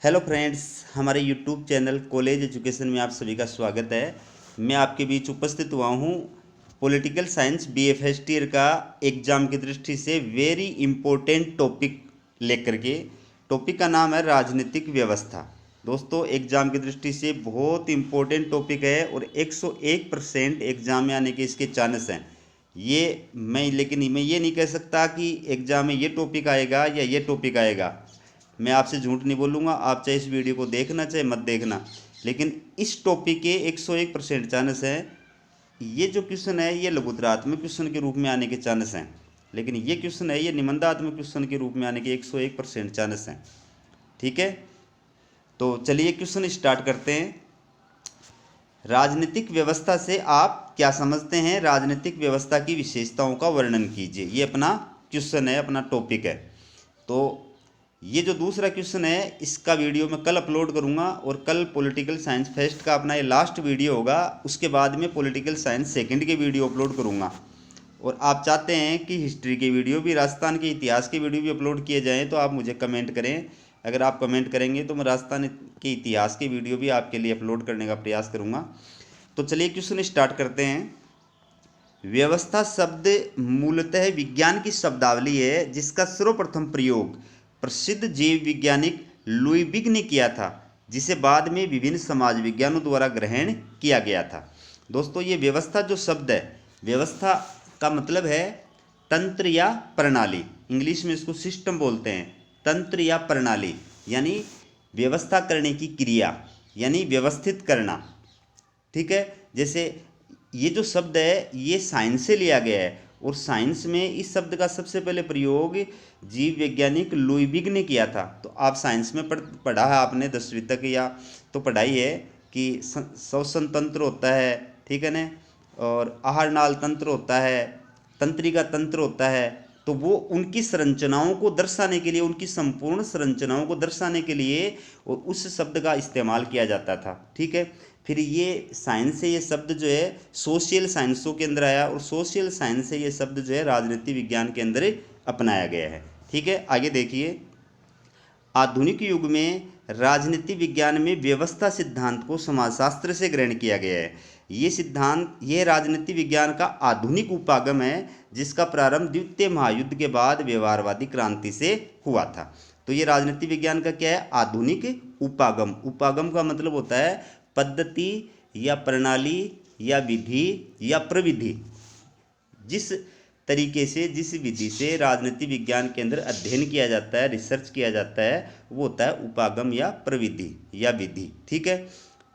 Hello friends, हमारे YouTube channel college education में आप सभी का स्वागत है। मैं आपके बीच उपस्थित हुआ हूँ political science BA first year का एग्ज़ाम की दृष्टि से वेरी इम्पोर्टेंट टॉपिक लेकर के। टॉपिक का नाम है राजनीतिक व्यवस्था। दोस्तों, एग्ज़ाम की दृष्टि से बहुत इम्पोर्टेंट टॉपिक है और 101% एग्ज़ाम में आने के इसके चांस हैं। लेकिन मैं ये नहीं कह सकता कि एग्ज़ाम में ये टॉपिक आएगा या ये टॉपिक आएगा। मैं आपसे झूठ नहीं बोलूँगा, आप चाहे इस वीडियो को देखना चाहे मत देखना, लेकिन इस टॉपिक के 101% चांस हैं। ये जो क्वेश्चन है ये लघुतरात्मक क्वेश्चन के रूप में आने के चांस हैं, लेकिन ये क्वेश्चन है ये निबंधात्मक क्वेश्चन के रूप में आने के 101% चांस हैं। ठीक है, तो चलिए क्वेश्चन स्टार्ट करते हैं। राजनीतिक व्यवस्था से आप क्या समझते हैं? राजनीतिक व्यवस्था की विशेषताओं का वर्णन कीजिए। ये अपना क्वेश्चन है, अपना टॉपिक है। तो ये जो दूसरा क्वेश्चन है इसका वीडियो मैं कल अपलोड करूंगा और कल पॉलिटिकल साइंस फर्स्ट का अपना ये लास्ट वीडियो होगा। उसके बाद में पॉलिटिकल साइंस सेकंड के वीडियो अपलोड करूंगा। और आप चाहते हैं कि हिस्ट्री के वीडियो भी, राजस्थान के इतिहास के वीडियो भी अपलोड किए जाएँ तो आप मुझे कमेंट करें। अगर आप कमेंट करेंगे तो मैं राजस्थान के इतिहास के वीडियो भी आपके लिए अपलोड करने का प्रयास करूँगा। तो चलिए क्वेश्चन स्टार्ट करते हैं। व्यवस्था शब्द मूलतः विज्ञान की शब्दावली है जिसका सर्वप्रथम प्रयोग प्रसिद्ध जीव वैज्ञानिक लुईविग ने किया था, जिसे बाद में विभिन्न समाज विज्ञानों द्वारा ग्रहण किया गया था। दोस्तों, ये व्यवस्था जो शब्द है, व्यवस्था का मतलब है तंत्र या प्रणाली। इंग्लिश में इसको सिस्टम बोलते हैं। तंत्र या प्रणाली यानी व्यवस्था करने की क्रिया, यानी व्यवस्थित करना। ठीक है, जैसे ये जो शब्द है ये साइंस से लिया गया है और साइंस में इस शब्द का सबसे पहले प्रयोग जीव वैज्ञानिक लुईविग ने किया था। तो आप साइंस में पढ़ा है आपने 10वीं तक या तो पढ़ाई है कि श्वसन तंत्र होता है, ठीक है ना, और आहार नाल तंत्र होता है, तंत्रिका तंत्र होता है। तो वो उनकी संरचनाओं को दर्शाने के लिए, उनकी संपूर्ण संरचनाओं को दर्शाने के लिए और उस शब्द का इस्तेमाल किया जाता था। ठीक है, फिर ये साइंस से ये शब्द जो है सोशल साइंसों के अंदर आया और सोशल साइंस से ये शब्द जो है राजनीति विज्ञान के अंदर अपनाया गया है। ठीक है, आगे देखिए। आधुनिक युग में राजनीति विज्ञान में व्यवस्था सिद्धांत को समाजशास्त्र से ग्रहण किया गया है। ये सिद्धांत, यह राजनीति विज्ञान का आधुनिक उपागम है जिसका प्रारंभ द्वितीय महायुद्ध के बाद व्यवहारवादी क्रांति से हुआ था। तो ये राजनीति विज्ञान का क्या है? आधुनिक उपागम। उपागम का मतलब होता है पद्धति या प्रणाली या विधि या प्रविधि। जिस तरीके से, जिस विधि से राजनीति विज्ञान के अंदर अध्ययन किया जाता है, रिसर्च किया जाता है, वो होता है उपागम या प्रविधि या विधि। ठीक है,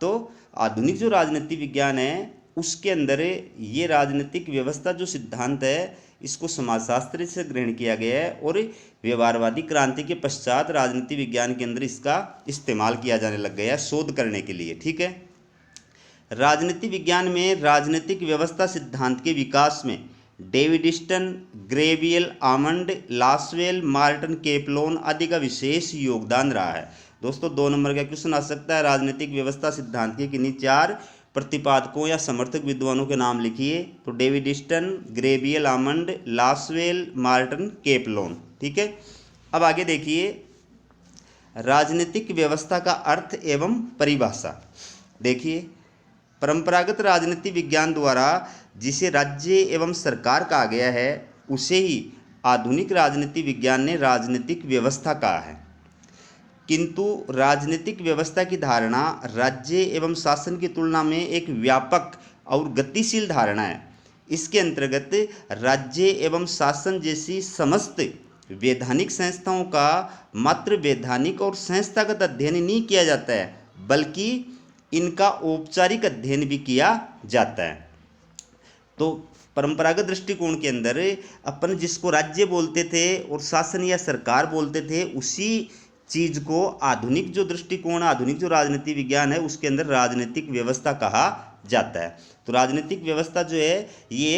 तो आधुनिक जो राजनीति विज्ञान है उसके अंदर ये राजनीतिक व्यवस्था जो सिद्धांत है इसको समाजशास्त्र से ग्रहण किया गया है और व्यवहारवादी क्रांति के पश्चात राजनीति विज्ञान के अंदर इसका इस्तेमाल किया जाने लग गया है शोध करने के लिए। ठीक है, राजनीति विज्ञान में राजनीतिक व्यवस्था सिद्धांत के विकास में डेविडिस्टन, ग्रेवियल, आमंड, लासवेल, मार्टन केपलोन आदि का विशेष योगदान रहा है। दोस्तों, 2 नंबर का क्वेश्चन आ सकता है। राजनीतिक व्यवस्था सिद्धांत के किन्हीं 4 प्रतिपादकों या समर्थक विद्वानों के नाम लिखिए। तो डेविडिस्टन, ग्रेवियल, आमंड, लासवेल, मार्टन केपलोन। ठीक है, अब आगे देखिए। राजनीतिक व्यवस्था का अर्थ एवं परिभाषा देखिए। परंपरागत राजनीति विज्ञान द्वारा जिसे राज्य एवं सरकार कहा गया है उसे ही आधुनिक राजनीति विज्ञान ने राजनीतिक व्यवस्था कहा है। किंतु राजनीतिक व्यवस्था की धारणा राज्य एवं शासन की तुलना में एक व्यापक और गतिशील धारणा है। इसके अंतर्गत राज्य एवं शासन जैसी समस्त वैधानिक संस्थाओं का मात्र वैधानिक और संस्थागत अध्ययन नहीं किया जाता है, बल्कि इनका औपचारिक अध्ययन भी किया जाता है। तो परंपरागत दृष्टिकोण के अंदर अपन जिसको राज्य बोलते थे और शासन या सरकार बोलते थे, उसी चीज को आधुनिक जो दृष्टिकोण, आधुनिक जो राजनीति विज्ञान है उसके अंदर राजनीतिक व्यवस्था कहा जाता है। तो राजनीतिक व्यवस्था जो है ये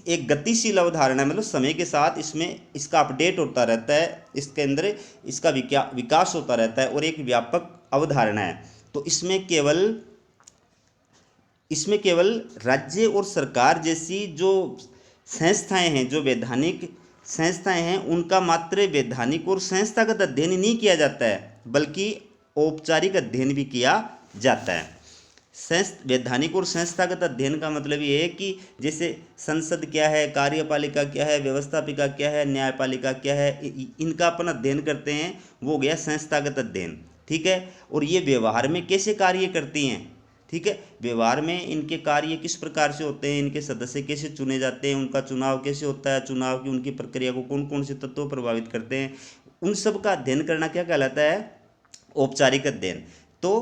एक गतिशील अवधारणा है, मतलब समय के साथ इसमें इसका अपडेट होता रहता है, इसके अंदर इसका विकास होता रहता है और एक व्यापक अवधारणा है। तो इसमें केवल राज्य और सरकार जैसी जो संस्थाएं हैं, जो वैधानिक संस्थाएं हैं उनका मात्र वैधानिक और संस्थागत अध्ययन ही नहीं किया जाता है, बल्कि औपचारिक अध्ययन भी किया जाता है। वैधानिक और संस्थागत अध्ययन का मतलब ये है कि जैसे संसद क्या है, कार्यपालिका क्या है, व्यवस्थापिका क्या है, न्यायपालिका क्या है, इनका अपन अध्ययन करते हैं, वो हो गया संस्थागत अध्ययन। ठीक है। और ये व्यवहार में कैसे कार्य करती हैं, ठीक है, व्यवहार में इनके कार्य किस प्रकार से होते हैं, इनके सदस्य कैसे चुने जाते हैं, उनका चुनाव कैसे होता है, चुनाव की उनकी प्रक्रिया को कौन कौन से तत्व प्रभावित करते हैं, उन सब का अध्ययन करना क्या कहलाता है, औपचारिक अध्ययन। तो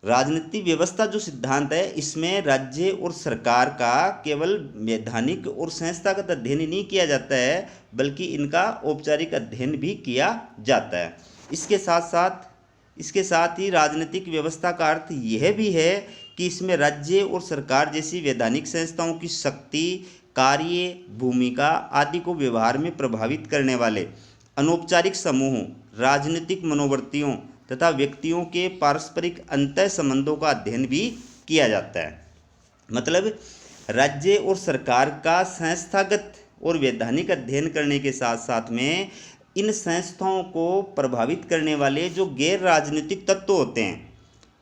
राजनीतिक व्यवस्था जो सिद्धांत है, इसमें राज्य और सरकार का केवल वैधानिक और संस्थागत अध्ययन ही नहीं किया जाता है, बल्कि इनका औपचारिक अध्ययन भी किया जाता है। इसके साथ ही राजनीतिक व्यवस्था का अर्थ यह भी है कि इसमें राज्य और सरकार जैसी वैधानिक संस्थाओं की शक्ति, कार्य, भूमिका आदि को व्यवहार में प्रभावित करने वाले अनौपचारिक समूहों, राजनीतिक मनोवृत्तियों तथा व्यक्तियों के पारस्परिक अंतः संबंधों का अध्ययन भी किया जाता है। मतलब राज्य और सरकार का संस्थागत और वैधानिक अध्ययन करने के साथ साथ में इन संस्थाओं को प्रभावित करने वाले जो गैर राजनीतिक तत्व होते हैं,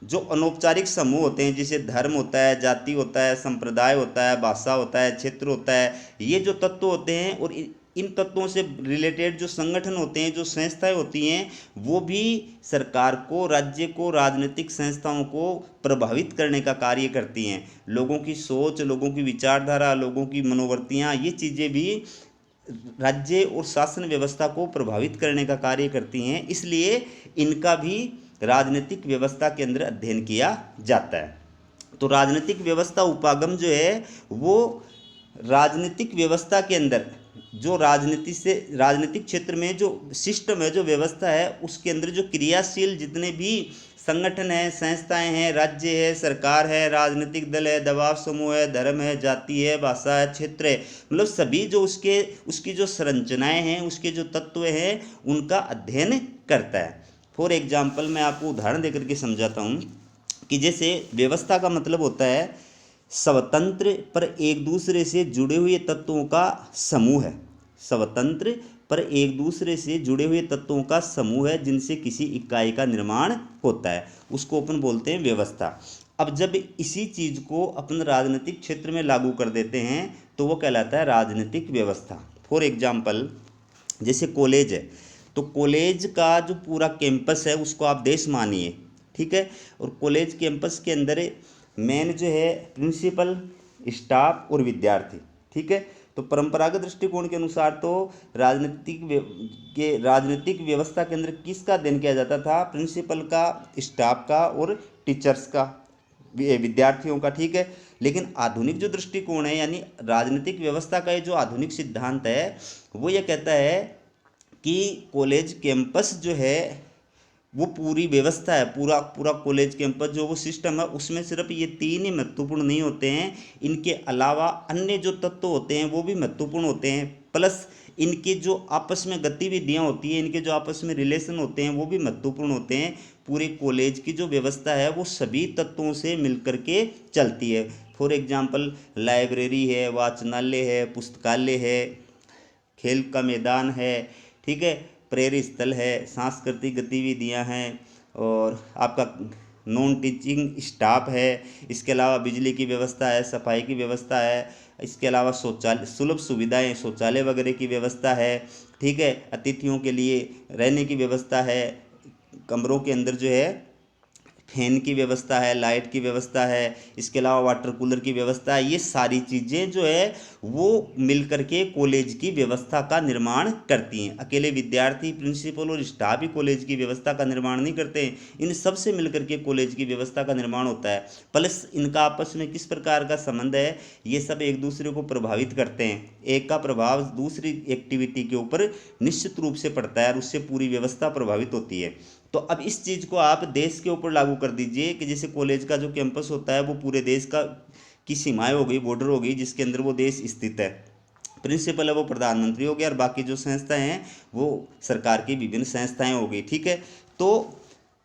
जो अनौपचारिक समूह होते हैं, जैसे धर्म होता है, जाति होता है, संप्रदाय होता है, भाषा होता है, क्षेत्र होता है, ये जो तत्व होते हैं और इन तत्वों से रिलेटेड जो संगठन होते हैं, जो संस्थाएं होती हैं, वो भी सरकार को, राज्य को, राजनीतिक संस्थाओं को प्रभावित करने का कार्य करती हैं। लोगों की सोच, लोगों की विचारधारा, लोगों की मनोवृत्तियाँ, ये चीज़ें भी राज्य और शासन व्यवस्था को प्रभावित करने का कार्य करती हैं, इसलिए इनका भी राजनीतिक व्यवस्था के अंदर अध्ययन किया जाता है। तो राजनीतिक व्यवस्था उपागम जो है वो राजनीतिक व्यवस्था के अंदर जो राजनीतिक क्षेत्र में जो सिस्टम है, जो व्यवस्था है, उसके अंदर जो क्रियाशील जितने भी संगठन है, संस्थाएं हैं, राज्य है, सरकार है, राजनीतिक दल है, दबाव समूह है, धर्म है, जाति है, भाषा है, क्षेत्र है, मतलब सभी जो उसकी जो संरचनाएं हैं, उसके जो तत्व हैं, उनका अध्ययन करता है। फॉर एग्जाम्पल मैं आपको उदाहरण देकर के समझाता हूँ कि जैसे व्यवस्था का मतलब होता है स्वतंत्र पर एक दूसरे से जुड़े हुए तत्वों का समूह है। स्वतंत्र पर एक दूसरे से जुड़े हुए तत्वों का समूह है जिनसे किसी इकाई का निर्माण होता है, उसको अपन बोलते हैं व्यवस्था। अब जब इसी चीज़ को अपन राजनीतिक क्षेत्र में लागू कर देते हैं तो वो कहलाता है राजनीतिक व्यवस्था। फॉर एग्जाम्पल जैसे कॉलेज है, तो कॉलेज का जो पूरा कैंपस है उसको आप देश मानिए, ठीक है, और कॉलेज कैंपस के अंदर मेन जो है प्रिंसिपल, स्टाफ और विद्यार्थी, ठीक है। तो परंपरागत दृष्टिकोण के अनुसार तो राजनीतिक व्यवस्था के अंदर किसका अध्ययन किया जाता था, प्रिंसिपल का, स्टाफ का और टीचर्स का, विद्यार्थियों का, ठीक है। लेकिन आधुनिक जो दृष्टिकोण है, यानी राजनीतिक व्यवस्था का ये जो आधुनिक सिद्धांत है, वो ये कहता है कि कॉलेज कैंपस जो है वो पूरी व्यवस्था है, पूरा कॉलेज कैंपस जो वो सिस्टम है, उसमें सिर्फ ये तीन ही महत्वपूर्ण नहीं होते हैं, इनके अलावा अन्य जो तत्व होते हैं वो भी महत्वपूर्ण होते हैं, प्लस इनकी जो आपस में गतिविधियां होती हैं, इनके जो आपस में रिलेशन होते हैं वो भी महत्वपूर्ण होते हैं। पूरे कॉलेज की जो व्यवस्था है वो सभी तत्वों से मिलकर के चलती है। फॉर एग्जाम्पल लाइब्रेरी है, वाचनालय है, पुस्तकालय है, खेल का मैदान है, ठीक है, प्रेरक स्थल है, सांस्कृतिक गतिविधियां हैं, और आपका नॉन टीचिंग स्टाफ है, इसके अलावा बिजली की व्यवस्था है, सफाई की व्यवस्था है, इसके अलावा शौचालय, सुलभ सुविधाएं, शौचालय वगैरह की व्यवस्था है, ठीक है, अतिथियों के लिए रहने की व्यवस्था है, कमरों के अंदर जो है फैन की व्यवस्था है, लाइट की व्यवस्था है, इसके अलावा वाटर कूलर की व्यवस्था है। ये सारी चीज़ें जो है वो मिलकर के कॉलेज की व्यवस्था का निर्माण करती हैं। अकेले विद्यार्थी, प्रिंसिपल और स्टाफ ही कॉलेज की व्यवस्था का निर्माण नहीं करते हैं, इन सब से मिलकर के कॉलेज की व्यवस्था का निर्माण होता है। प्लस इनका आपस में किस प्रकार का संबंध है, ये सब एक दूसरे को प्रभावित करते हैं, एक का प्रभाव दूसरी एक्टिविटी के ऊपर निश्चित रूप से पड़ता है और उससे पूरी व्यवस्था प्रभावित होती है। तो अब इस चीज़ को आप देश के ऊपर लागू कर दीजिए कि जैसे कॉलेज का जो कैंपस होता है वो पूरे देश की सीमाएं हो गई, बॉर्डर हो गई, जिसके अंदर वो देश स्थित है। प्रिंसिपल है वो प्रधानमंत्री हो गया और बाकी जो संस्थाएं हैं वो सरकार की विभिन्न संस्थाएं हो गई, ठीक है। तो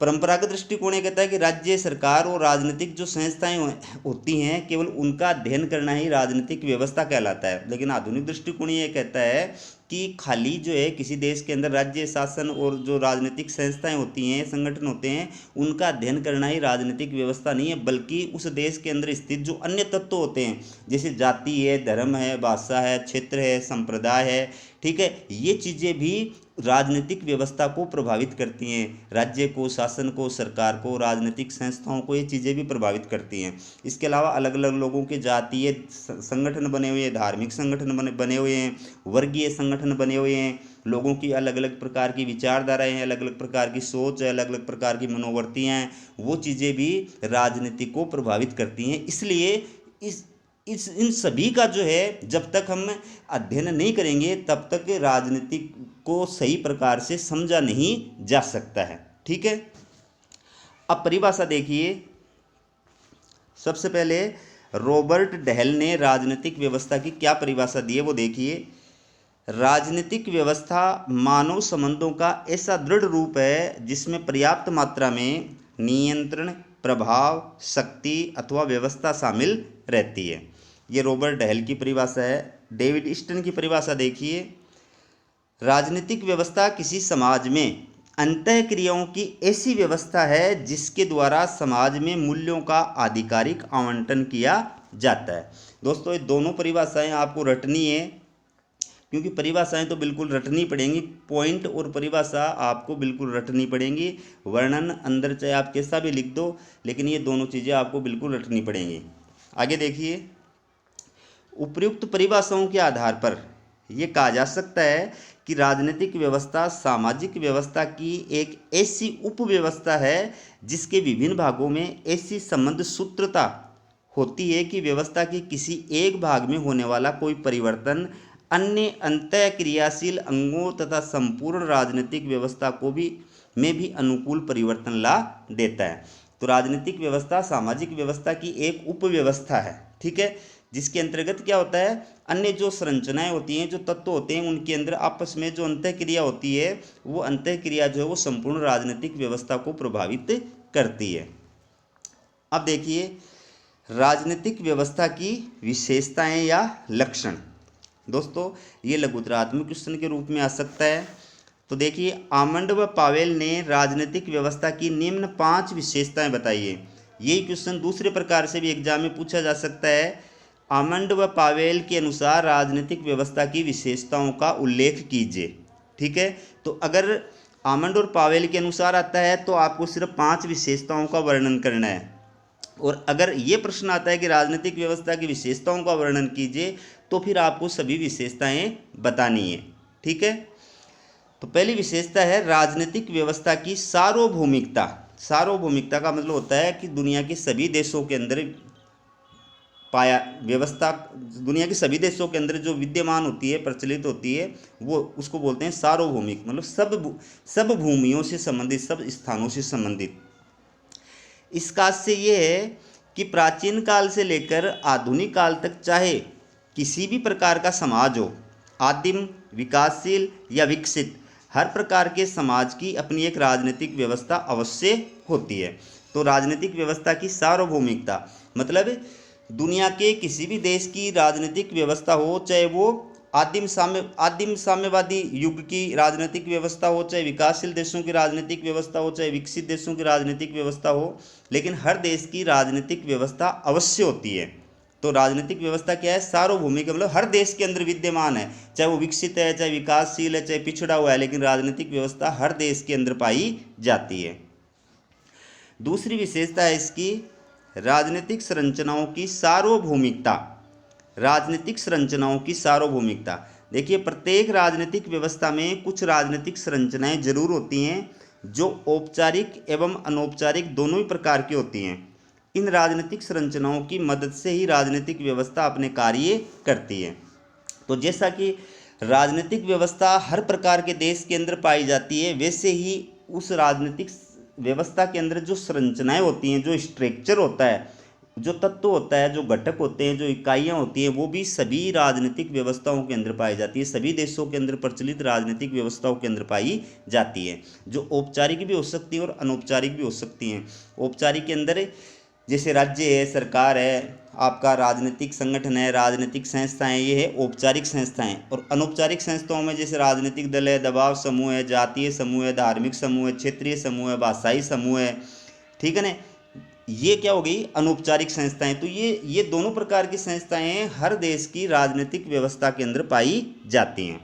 परंपरागत दृष्टिकोण ये कहता है कि राज्य सरकार और राजनीतिक जो संस्थाएं होती हैं केवल उनका अध्ययन करना ही राजनीतिक व्यवस्था कहलाता है। लेकिन आधुनिक दृष्टिकोण ये कहता है कि खाली जो है किसी देश के अंदर राज्य शासन और जो राजनीतिक संस्थाएं होती हैं, संगठन होते हैं, उनका अध्ययन करना ही राजनीतिक व्यवस्था नहीं है, बल्कि उस देश के अंदर स्थित जो अन्य तत्व होते हैं, जैसे जाति है, धर्म है, भाषा है, क्षेत्र है, संप्रदाय है, ठीक है, ये चीज़ें भी राजनीतिक व्यवस्था को प्रभावित करती हैं। राज्य को, शासन को, सरकार को, राजनीतिक संस्थाओं को ये चीज़ें भी प्रभावित करती हैं। इसके अलावा अलग अलग लोगों के जातीय संगठन बने हुए हैं, धार्मिक संगठन बने हुए हैं, वर्गीय संगठन बने हुए हैं, लोगों की अलग अलग प्रकार की विचारधाराएं हैं, अलग अलग प्रकार की सोच है, अलग अलग प्रकार की मनोवृत्तियाँ हैं, वो चीज़ें भी राजनीति को प्रभावित करती हैं। इसलिए इन सभी का जो है जब तक हम अध्ययन नहीं करेंगे तब तक राजनीति को सही प्रकार से समझा नहीं जा सकता है। ठीक है, अब परिभाषा देखिए। सबसे पहले रॉबर्ट डहल ने राजनीतिक व्यवस्था की क्या परिभाषा दी है वो देखिए। राजनीतिक व्यवस्था मानव संबंधों का ऐसा दृढ़ रूप है जिसमें पर्याप्त मात्रा में नियंत्रण, प्रभाव, शक्ति अथवा व्यवस्था शामिल रहती है। ये रॉबर्ट डहल की परिभाषा है। डेविड ईस्टन की परिभाषा देखिए। राजनीतिक व्यवस्था किसी समाज में अंतःक्रियाओं की ऐसी व्यवस्था है जिसके द्वारा समाज में मूल्यों का आधिकारिक आवंटन किया जाता है। दोस्तों, ये दोनों परिभाषाएं आपको रटनी है, क्योंकि परिभाषाएं तो बिल्कुल रटनी पड़ेंगी। पॉइंट और परिभाषा आपको बिल्कुल रटनी पड़ेंगी। वर्णन अंदर चाहे आप कैसा भी लिख दो, लेकिन ये दोनों चीज़ें आपको बिल्कुल रटनी पड़ेंगी। आगे देखिए। उपयुक्त परिभाषाओं के आधार पर यह कहा जा सकता है कि राजनीतिक व्यवस्था सामाजिक व्यवस्था की एक ऐसी उपव्यवस्था है जिसके विभिन्न भागों में ऐसी संबंध सूत्रता होती है कि व्यवस्था के किसी एक भाग में होने वाला कोई परिवर्तन अन्य अंतःक्रियाशील अंगों तथा संपूर्ण राजनीतिक व्यवस्था को भी अनुकूल परिवर्तन ला देता है। तो राजनीतिक व्यवस्था सामाजिक व्यवस्था की एक उपव्यवस्था है, ठीक है, जिसके अंतर्गत क्या होता है, अन्य जो संरचनाएं होती हैं, जो तत्व होते हैं, उनके अंदर आपस में जो अंतःक्रिया होती है, वो अंतःक्रिया जो है वो संपूर्ण राजनीतिक व्यवस्था को प्रभावित करती है। अब देखिए राजनीतिक व्यवस्था की विशेषताएं या लक्षण। दोस्तों, ये लघुतरात्मक क्वेश्चन के रूप में आ सकता है। तो देखिए, आमंड व पावेल ने राजनीतिक व्यवस्था की निम्न 5 विशेषताएं बताई है। यही क्वेश्चन दूसरे प्रकार से भी एग्जाम में पूछा जा सकता है। आमंड व पावेल के अनुसार राजनीतिक व्यवस्था की विशेषताओं का उल्लेख कीजिए। ठीक है, तो अगर आमंड और पावेल के अनुसार आता है तो आपको सिर्फ 5 विशेषताओं का वर्णन करना है, और अगर ये प्रश्न आता है कि राजनीतिक व्यवस्था की विशेषताओं का वर्णन कीजिए तो फिर आपको सभी विशेषताएं बतानी है। ठीक है, तो पहली विशेषता है राजनीतिक व्यवस्था की सार्वभौमिकता। सार्वभौमिकता का मतलब होता है कि दुनिया के सभी देशों के अंदर दुनिया के सभी देशों के अंदर जो विद्यमान होती है, प्रचलित होती है, वो उसको बोलते हैं सार्वभौमिक, मतलब सब भूमियों से संबंधित, सब स्थानों से संबंधित। इसका से ये है कि प्राचीन काल से लेकर आधुनिक काल तक चाहे किसी भी प्रकार का समाज हो, आदिम, विकासशील या विकसित, हर प्रकार के समाज की अपनी एक राजनीतिक व्यवस्था अवश्य होती है। तो राजनीतिक व्यवस्था की सार्वभौमिकता मतलब दुनिया के किसी भी देश की राजनीतिक व्यवस्था हो, चाहे वो आदिम साम्यवादी युग की राजनीतिक व्यवस्था हो, चाहे विकासशील देशों की राजनीतिक व्यवस्था हो, चाहे विकसित देशों की राजनीतिक व्यवस्था हो, लेकिन हर देश की राजनीतिक व्यवस्था अवश्य होती है। तो राजनीतिक व्यवस्था क्या है, सार्वभौमिक, मतलब हर देश के अंदर विद्यमान है, चाहे वो विकसित है, चाहे विकासशील है, चाहे पिछड़ा हुआ है, लेकिन राजनीतिक व्यवस्था हर देश के अंदर पाई जाती है। दूसरी विशेषता है इसकी राजनीतिक संरचनाओं की सार्वभौमिकता। राजनीतिक संरचनाओं की सार्वभौमिकता, देखिए प्रत्येक राजनीतिक व्यवस्था में कुछ राजनीतिक संरचनाएं जरूर होती हैं जो औपचारिक एवं अनौपचारिक दोनों ही प्रकार की होती हैं। इन राजनीतिक संरचनाओं की मदद से ही राजनीतिक व्यवस्था अपने कार्य करती है। तो जैसा कि राजनीतिक व्यवस्था हर प्रकार के देश के अंदर पाई जाती है, वैसे ही उस राजनीतिक व्यवस्था के अंदर जो संरचनाएं होती हैं, जो स्ट्रक्चर होता है, जो तत्व होता है, जो घटक होते हैं, जो इकाइयां होती हैं, वो भी सभी राजनीतिक व्यवस्थाओं के अंदर पाई जाती है, सभी देशों के अंदर प्रचलित राजनीतिक व्यवस्थाओं के अंदर पाई जाती है, जो औपचारिक भी हो सकती हैं और अनौपचारिक भी हो सकती हैं। औपचारिक के अंदर जैसे राज्य है, सरकार है, आपका राजनीतिक संगठन है, राजनीतिक संस्थाएं, ये है औपचारिक संस्थाएं। और अनौपचारिक संस्थाओं में जैसे राजनीतिक दल है, दबाव समूह है, जातीय समूह है, धार्मिक समूह है, क्षेत्रीय समूह है, भाषाई समूह है, ठीक है ना। ये क्या हो गई, अनौपचारिक संस्थाएं। तो ये दोनों प्रकार की संस्थाएं हर देश की राजनीतिक व्यवस्था के अंदर पाई जाती हैं।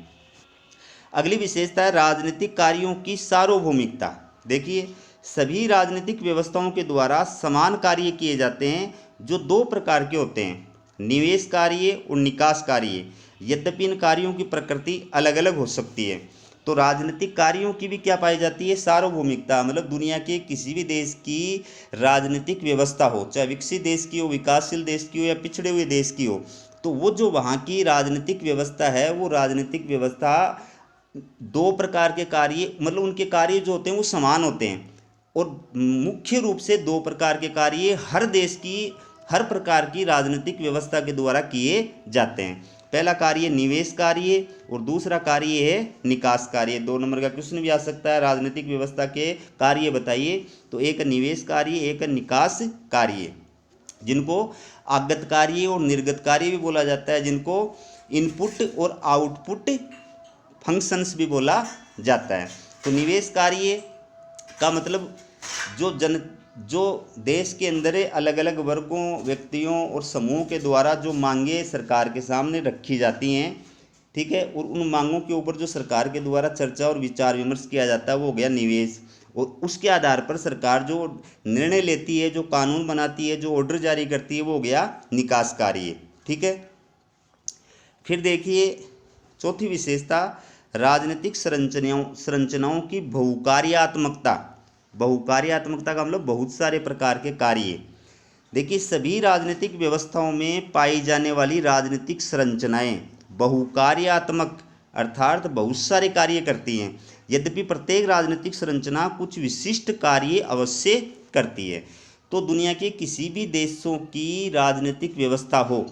अगली विशेषता है राजनीतिक कार्यों की सार्वभौमिकता। देखिए, सभी राजनीतिक व्यवस्थाओं के द्वारा समान कार्य किए जाते हैं, जो दो प्रकार के होते हैं, निवेश कार्य और निकास कार्य। यद्यपि इन कार्यों की प्रकृति अलग अलग हो सकती है। तो राजनीतिक कार्यों की भी क्या पाई जाती है, सार्वभौमिकता। मतलब दुनिया के किसी भी देश की राजनीतिक व्यवस्था हो, चाहे विकसित देश की हो, विकासशील देश की हो, या पिछड़े हुए देश की हो, तो वो जो वहाँ की राजनीतिक व्यवस्था है, वो राजनीतिक व्यवस्था दो प्रकार के कार्य, मतलब उनके कार्य जो होते हैं वो समान होते हैं। और मुख्य रूप से दो प्रकार के कार्य हर देश की, हर प्रकार की राजनीतिक व्यवस्था के द्वारा किए जाते हैं। पहला कार्य निवेश कार्य और दूसरा कार्य है निकास कार्य। 2 नंबर का क्वेश्चन भी आ सकता है, राजनीतिक व्यवस्था के कार्य बताइए। तो एक निवेश कार्य, एक निकास कार्य, जिनको आगत कार्य और निर्गत कार्य भी बोला जाता है, जिनको इनपुट और आउटपुट फंक्शंस भी बोला जाता है। तो निवेश कार्य का मतलब जो देश के अंदर अलग अलग वर्गों, व्यक्तियों और समूहों के द्वारा जो मांगे सरकार के सामने रखी जाती हैं, ठीक है, और उन मांगों के ऊपर जो सरकार के द्वारा चर्चा और विचार विमर्श किया जाता है, वो हो गया निवेश। और उसके आधार पर सरकार जो निर्णय लेती है, जो कानून बनाती है, जो ऑर्डर जारी करती है, वो हो गया निकास कार्य, ठीक है। फिर देखिए चौथी विशेषता, राजनीतिक संरचनाओं की बहुकार्यात्मकता। बहुकार्यात्मकता का मतलब बहुत सारे प्रकार के कार्य। देखिए, सभी राजनीतिक व्यवस्थाओं में पाई जाने वाली राजनीतिक संरचनाएं बहुकार्यात्मक अर्थात बहुत सारे कार्य करती हैं। यद्यपि प्रत्येक राजनीतिक संरचना कुछ विशिष्ट कार्य अवश्य करती है। तो दुनिया के किसी भी देशों की राजनीतिक व्यवस्था हो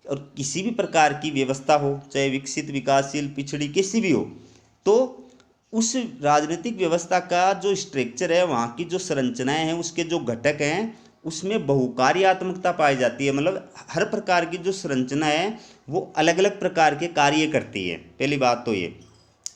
और किसी भी प्रकार की व्यवस्था हो, चाहे विकसित, विकासशील, पिछड़ी, किसी भी हो, तो उस राजनीतिक व्यवस्था का जो स्ट्रक्चर है, वहाँ की जो संरचनाएं हैं, उसके जो घटक हैं, उसमें बहुकार्यात्मकता पाई जाती है। मतलब हर प्रकार की जो संरचना है वो अलग अलग प्रकार के कार्य करती है। पहली बात तो ये।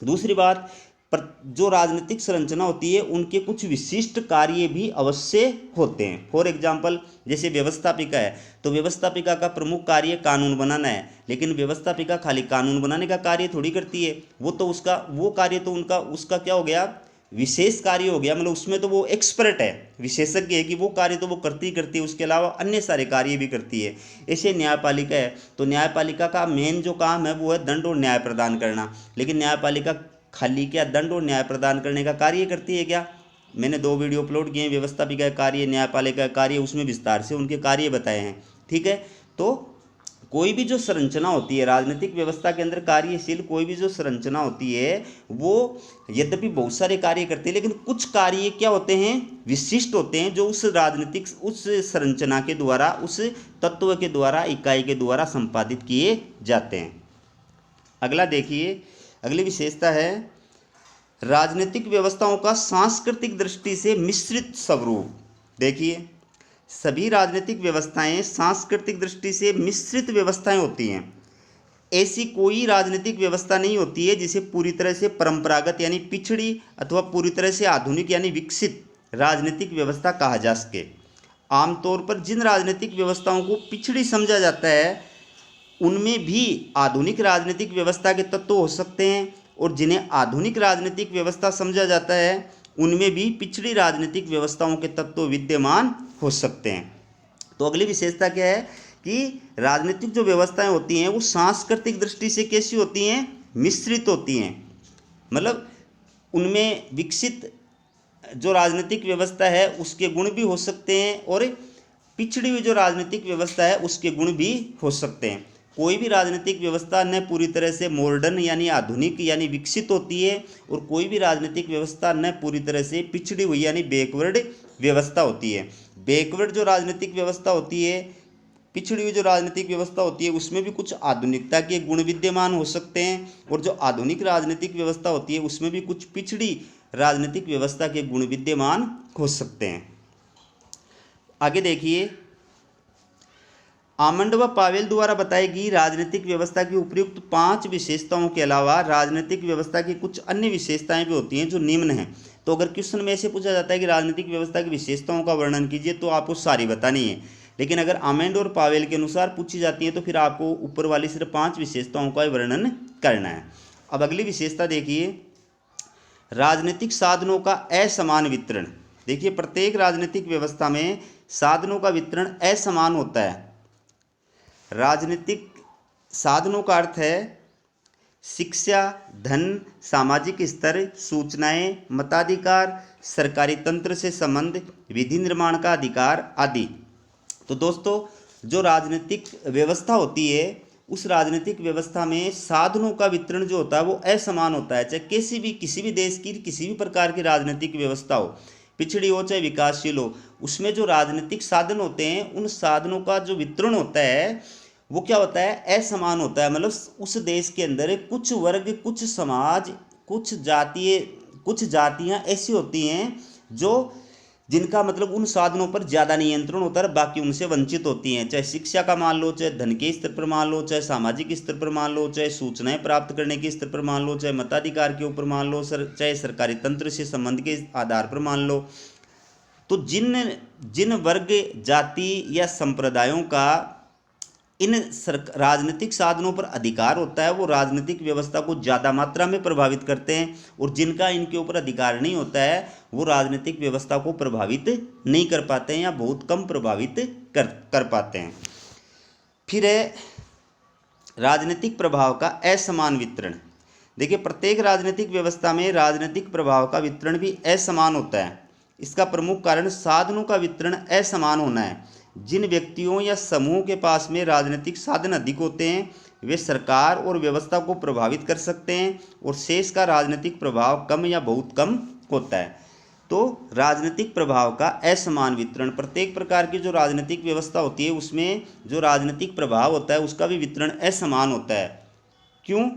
दूसरी बात, जो राजनीतिक संरचना होती है उनके कुछ विशिष्ट कार्य भी अवश्य होते हैं। फॉर एग्जाम्पल, जैसे व्यवस्थापिका है, तो व्यवस्थापिका का प्रमुख कार्य कानून बनाना है, लेकिन व्यवस्थापिका खाली कानून बनाने का कार्य थोड़ी करती है। वो कार्य तो उसका क्या हो गया, विशेष कार्य हो गया। मतलब उसमें तो वो एक्सपर्ट है, विशेषज्ञ है कि वो कार्य तो वो करती ही करती है, उसके अलावा अन्य सारे कार्य भी करती है। ऐसे न्यायपालिका है, तो न्यायपालिका का मेन जो काम है वो है दंड और न्याय प्रदान करना। लेकिन न्यायपालिका खाली क्या दंड और न्याय प्रदान करने का कार्य करती है क्या? मैंने 2 वीडियो अपलोड किए हैं, व्यवस्थापिका कार्य, न्यायपालिका कार्य, उसमें विस्तार से उनके कार्य बताए हैं, ठीक है। तो कोई भी जो संरचना होती है राजनीतिक व्यवस्था के अंदर, कार्यशील कोई भी जो संरचना होती है, वो यद्यपि बहुत सारे कार्य करती है, लेकिन कुछ कार्य क्या होते हैं, विशिष्ट होते हैं, जो उस संरचना के द्वारा, उस तत्व के द्वारा, इकाई के द्वारा संपादित किए जाते हैं। अगला देखिए, अगली विशेषता है राजनीतिक व्यवस्थाओं का सांस्कृतिक दृष्टि से मिश्रित स्वरूप। देखिए, सभी राजनीतिक व्यवस्थाएं सांस्कृतिक दृष्टि से मिश्रित व्यवस्थाएं होती हैं। ऐसी कोई राजनीतिक व्यवस्था नहीं होती है जिसे पूरी तरह से परंपरागत यानी पिछड़ी अथवा पूरी तरह से आधुनिक यानी विकसित राजनीतिक व्यवस्था कहा जा सके। आमतौर पर जिन राजनीतिक व्यवस्थाओं को पिछड़ी समझा जाता है, उनमें भी आधुनिक राजनीतिक व्यवस्था के तत्व हो सकते हैं, और जिन्हें आधुनिक राजनीतिक व्यवस्था समझा जाता है, उनमें भी पिछड़ी राजनीतिक व्यवस्थाओं के तत्व विद्यमान हो सकते हैं। तो अगली विशेषता क्या है कि राजनीतिक जो व्यवस्थाएं होती हैं वो सांस्कृतिक दृष्टि से कैसी होती हैं, मिश्रित होती हैं। मतलब उनमें विकसित जो राजनीतिक व्यवस्था है उसके गुण भी हो सकते हैं, और पिछड़ी हुई जो राजनीतिक व्यवस्था है उसके गुण भी हो सकते हैं। कोई भी राजनीतिक व्यवस्था न पूरी तरह से मॉडर्न यानी आधुनिक यानी विकसित होती है, और कोई भी राजनीतिक व्यवस्था न पूरी तरह से पिछड़ी हुई यानी बैकवर्ड व्यवस्था होती है। बैकवर्ड जो राजनीतिक व्यवस्था होती है, पिछड़ी हुई जो राजनीतिक व्यवस्था होती है, उसमें भी कुछ आधुनिकता के गुण विद्यमान हो सकते हैं, और जो आधुनिक राजनीतिक व्यवस्था होती है उसमें भी कुछ पिछड़ी राजनीतिक व्यवस्था के गुण विद्यमान हो सकते हैं। आगे देखिए, आमंड व पावेल द्वारा बताई गई राजनीतिक व्यवस्था की उपयुक्त 5 विशेषताओं के अलावा राजनीतिक व्यवस्था की कुछ अन्य विशेषताएं भी होती हैं जो निम्न हैं। तो अगर क्वेश्चन में से पूछा जाता है कि राजनीतिक व्यवस्था की विशेषताओं का वर्णन कीजिए तो आपको सारी बतानी है, लेकिन अगर आमंड और पावेल के अनुसार पूछी जाती है तो फिर आपको ऊपर वाली सिर्फ 5 विशेषताओं का वर्णन करना है। अब अगली विशेषता देखिए, राजनीतिक साधनों का असमान वितरण। देखिए, प्रत्येक राजनीतिक व्यवस्था में साधनों का वितरण असमान होता है। राजनीतिक साधनों का अर्थ है शिक्षा, धन, सामाजिक स्तर, सूचनाएं, मताधिकार, सरकारी तंत्र से संबंध, विधि निर्माण का अधिकार आदि। तो दोस्तों, जो राजनीतिक व्यवस्था होती है उस राजनीतिक व्यवस्था में साधनों का वितरण जो होता है वो असमान होता है। चाहे किसी भी देश की किसी भी प्रकार की राजनीतिक व्यवस्था हो, पिछड़ी हो चाहे विकासशील हो, उसमें जो राजनीतिक साधन होते हैं उन साधनों का जो वितरण होता है वो क्या होता है, असमान होता है। मतलब उस देश के अंदर कुछ वर्ग, कुछ समाज, कुछ जातियां ऐसी होती हैं जो जिनका मतलब उन साधनों पर ज़्यादा नियंत्रण होता है, बाकी उनसे वंचित होती हैं। चाहे शिक्षा का मान लो, चाहे धन के स्तर पर मान लो, चाहे सामाजिक स्तर पर मान लो, चाहे सूचनाएं प्राप्त करने के स्तर पर मान लो, चाहे मताधिकार के ऊपर मान लो, चाहे सरकारी तंत्र से संबंध के आधार पर मान लो। तो जिन जिन वर्ग, जाति या संप्रदायों का इन राजनीतिक साधनों पर अधिकार होता है वो राजनीतिक व्यवस्था को ज़्यादा मात्रा में प्रभावित करते हैं, और जिनका इनके ऊपर अधिकार नहीं होता है वो राजनीतिक व्यवस्था को प्रभावित नहीं कर पाते हैं या बहुत कम प्रभावित कर पाते हैं। फिर है राजनीतिक प्रभाव का असमान वितरण। देखिए, प्रत्येक राजनीतिक व्यवस्था में राजनीतिक प्रभाव का वितरण भी असमान होता है। इसका प्रमुख कारण साधनों का वितरण असमान होना है। जिन व्यक्तियों या समूहों के पास में राजनीतिक साधन अधिक होते हैं वे सरकार और व्यवस्था को प्रभावित कर सकते हैं, और शेष का राजनीतिक प्रभाव कम या बहुत कम होता है। तो राजनीतिक प्रभाव का असमान वितरण, प्रत्येक प्रकार की जो राजनीतिक व्यवस्था होती है उसमें जो राजनीतिक प्रभाव होता है उसका भी वितरण असमान होता है। क्यों?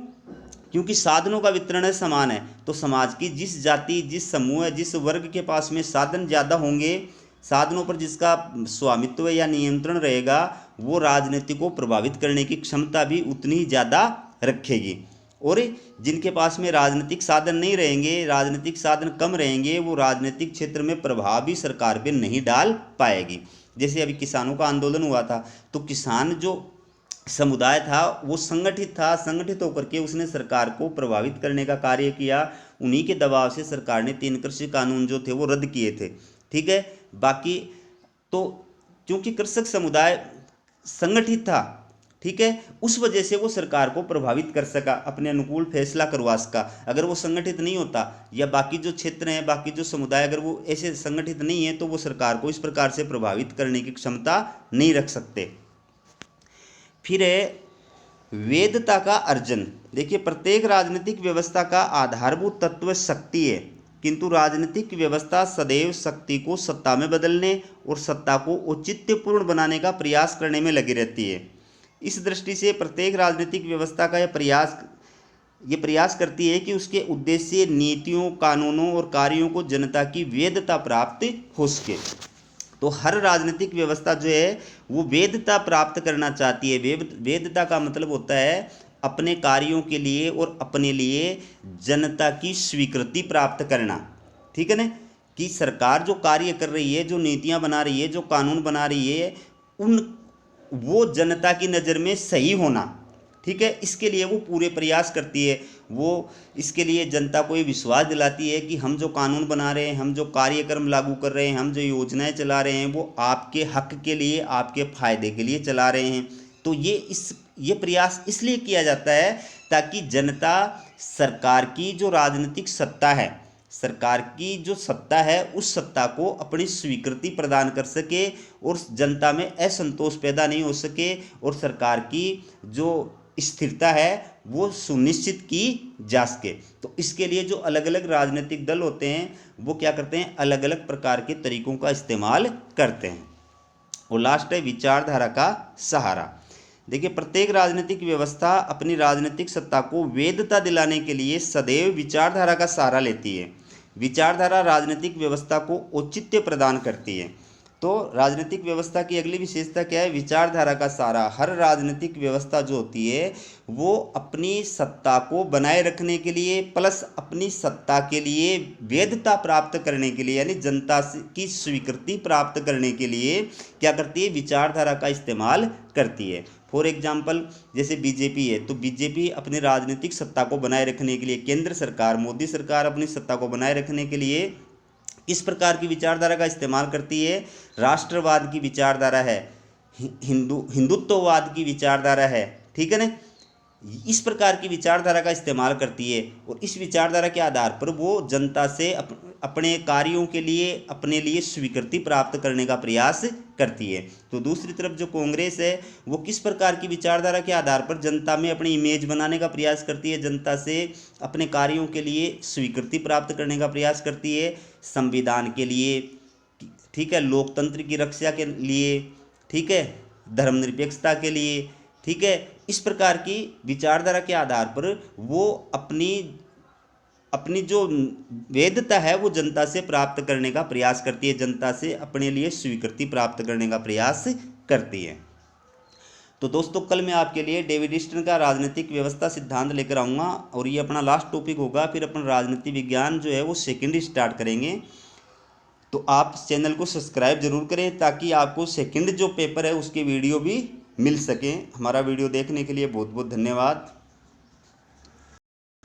क्योंकि साधनों का वितरण समान है, तो समाज की जिस जाति, जिस समूह, जिस वर्ग के पास में साधन ज़्यादा होंगे, साधनों पर जिसका स्वामित्व या नियंत्रण रहेगा, वो राजनीति को प्रभावित करने की क्षमता भी उतनी ही ज़्यादा रखेगी। और जिनके पास में राजनीतिक साधन नहीं रहेंगे, राजनीतिक साधन कम रहेंगे, वो राजनीतिक क्षेत्र में प्रभाव भी सरकार पे नहीं डाल पाएगी। जैसे अभी किसानों का आंदोलन हुआ था, तो किसान जो समुदाय था वो संगठित था, संगठित होकर के उसने सरकार को प्रभावित करने का कार्य किया। उन्हीं के दबाव से सरकार ने 3 कृषि कानून जो थे वो रद्द किए थे। ठीक है, बाकी तो क्योंकि कृषक समुदाय संगठित था, ठीक है, उस वजह से वो सरकार को प्रभावित कर सका, अपने अनुकूल फैसला करवा सका। अगर वो संगठित नहीं होता या बाकी जो क्षेत्र हैं, बाकी जो समुदाय अगर वो ऐसे संगठित नहीं है तो वो सरकार को इस प्रकार से प्रभावित करने की क्षमता नहीं रख सकते। फिर है वेदता का अर्जन। देखिए, प्रत्येक राजनीतिक व्यवस्था का आधारभूत तत्व शक्ति है, किंतु राजनीतिक व्यवस्था सदैव शक्ति को सत्ता में बदलने और सत्ता को औचित्यपूर्ण बनाने का प्रयास करने में लगी रहती है। इस दृष्टि से प्रत्येक राजनीतिक व्यवस्था का ये प्रयास करती है कि उसके उद्देश्य, नीतियों, कानूनों और कार्यों को जनता की वेदता प्राप्त हो सके। तो हर राजनीतिक व्यवस्था जो है वो वेदता प्राप्त करना चाहती है। वेदता का मतलब होता है अपने कार्यों के लिए और अपने लिए जनता की स्वीकृति प्राप्त करना। ठीक है ना, कि सरकार जो कार्य कर रही है, जो नीतियां बना रही है, जो कानून बना रही है, वो जनता की नज़र में सही होना। ठीक है, इसके लिए वो पूरे प्रयास करती है। वो इसके लिए जनता को ये विश्वास दिलाती है कि हम जो कानून बना रहे हैं, हम जो कार्यक्रम लागू कर रहे हैं, हम जो योजनाएं चला रहे हैं, वो आपके हक के लिए, आपके फ़ायदे के लिए चला रहे हैं। तो ये प्रयास इसलिए किया जाता है ताकि जनता सरकार की जो राजनीतिक सत्ता है, सरकार की जो सत्ता है, उस सत्ता को अपनी स्वीकृति प्रदान कर सके और जनता में असंतोष पैदा नहीं हो सके, और सरकार की जो स्थिरता है वो सुनिश्चित की जा सके। तो इसके लिए जो अलग अलग राजनीतिक दल होते हैं वो क्या करते हैं, अलग अलग प्रकार के तरीकों का इस्तेमाल करते हैं। और लास्ट है विचारधारा का सहारा। देखिए, प्रत्येक राजनीतिक व्यवस्था अपनी राजनीतिक सत्ता को वेधता दिलाने के लिए सदैव विचारधारा का सहारा लेती है। विचारधारा राजनीतिक व्यवस्था को औचित्य प्रदान करती है। तो राजनीतिक व्यवस्था की अगली विशेषता क्या है? विचारधारा का सारा। हर राजनीतिक व्यवस्था जो होती है वो अपनी सत्ता को बनाए रखने के लिए प्लस अपनी सत्ता के लिए वैधता प्राप्त करने के लिए, यानी जनता की स्वीकृति प्राप्त करने के लिए क्या करती है? विचारधारा का इस्तेमाल करती है। फॉर एग्जाम्पल जैसे बीजेपी है, तो बीजेपी अपनी राजनीतिक सत्ता को बनाए रखने के लिए, केंद्र सरकार मोदी सरकार अपनी सत्ता को बनाए रखने के लिए किस प्रकार की विचारधारा का इस्तेमाल करती है? राष्ट्रवाद की विचारधारा है, हिंदुत्ववाद की विचारधारा है, ठीक है ना। इस प्रकार की विचारधारा का इस्तेमाल करती है और इस विचारधारा के आधार पर वो जनता से अपने कार्यों के लिए अपने लिए स्वीकृति प्राप्त करने का प्रयास करती है। तो दूसरी तरफ जो कांग्रेस है वो किस प्रकार की विचारधारा के आधार पर जनता में अपनी इमेज बनाने का प्रयास करती है, जनता से अपने कार्यों के लिए स्वीकृति प्राप्त करने का प्रयास करती है, संविधान के लिए, ठीक है, लोकतंत्र की रक्षा के लिए, ठीक है, धर्मनिरपेक्षता के लिए, ठीक है। इस प्रकार की विचारधारा के आधार पर वो अपनी अपनी जो वेदता है वो जनता से प्राप्त करने का प्रयास करती है, जनता से अपने लिए स्वीकृति प्राप्त करने का प्रयास करती है। तो दोस्तों कल मैं आपके लिए डेविड ईस्टन का राजनीतिक व्यवस्था सिद्धांत लेकर आऊँगा और ये अपना लास्ट टॉपिक होगा। फिर अपन राजनीति विज्ञान जो है वो सेकेंड स्टार्ट करेंगे। तो आप चैनल को सब्सक्राइब जरूर करें ताकि आपको सेकंड जो पेपर है उसके वीडियो भी मिल सकें। हमारा वीडियो देखने के लिए बहुत बहुत धन्यवाद।